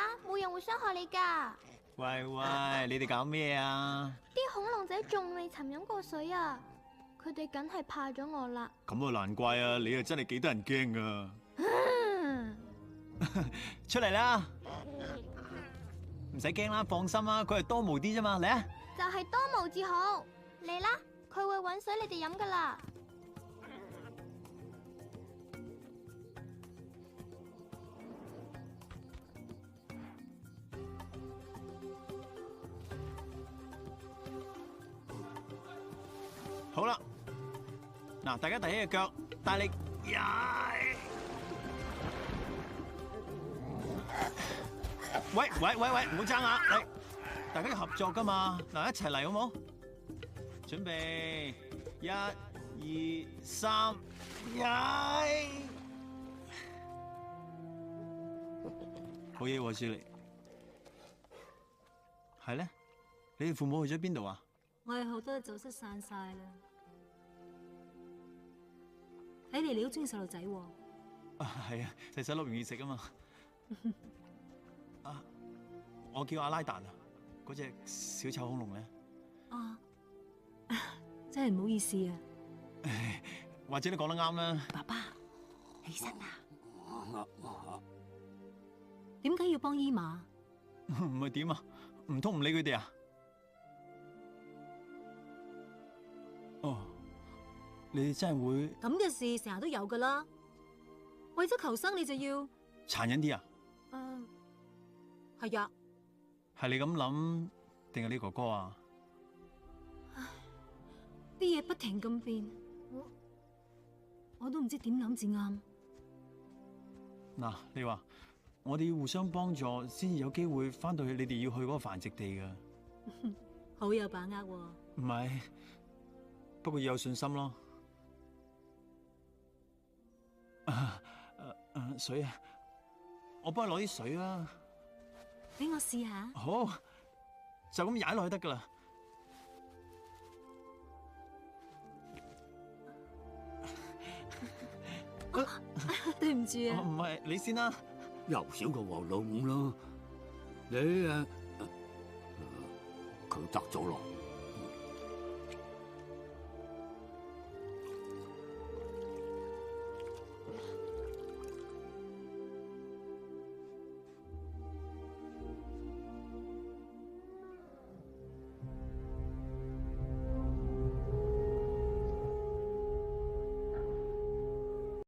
啦，冇人會傷害你噶。喂，你哋搞咩啊？啲恐龍仔仲未沉飲過水啊，佢哋梗係怕咗我啦。咁啊難怪啊，你啊真係幾得人驚噶。出嚟啦，唔使驚啦，放心啦，佢係多毛啲啫嘛，嚟啊！就係多毛至好，嚟啦，佢會搵水你哋飲噶啦。好啦，嗱，大家提起隻腳，大力呀！喂，唔好爭啊！嚟，大家要合作噶嘛，嗱，一齊嚟好冇？準備，1、2、3，呀！好嘢喎，小麗。係咧，你哋父母去咗邊度啊？我哋好多嘢就失散晒啦，睇嚟你好中意細路仔喎。係啊，細細粒容易食啊嘛。啊，我叫阿拉達啊，嗰隻小丑恐龍咧。啊，真係唔好意思啊。或者你講得啱啦。爸爸，起身啦。點解要幫伊瑪？唔係點啊？唔通唔理佢哋啊？哦，你哋真係會咁嘅事成日都有噶啦。為咗求生，你就要殘忍啲啊？係呀。係你咁諗，定係你哥哥啊？啲嘢不停咁變，我都唔知點諗至啱。嗱，你話我哋要互相幫助，先至有機會翻到去你哋要去嗰個繁殖地噶。好有把握喎。唔係，不過要有信心咯。水啊，我幫你攞啲水啊。俾我試下。好，就咁踩落去得噶啦。對唔住啊。唔係，你先啦。又少個黃老五咯，你佢得咗咯。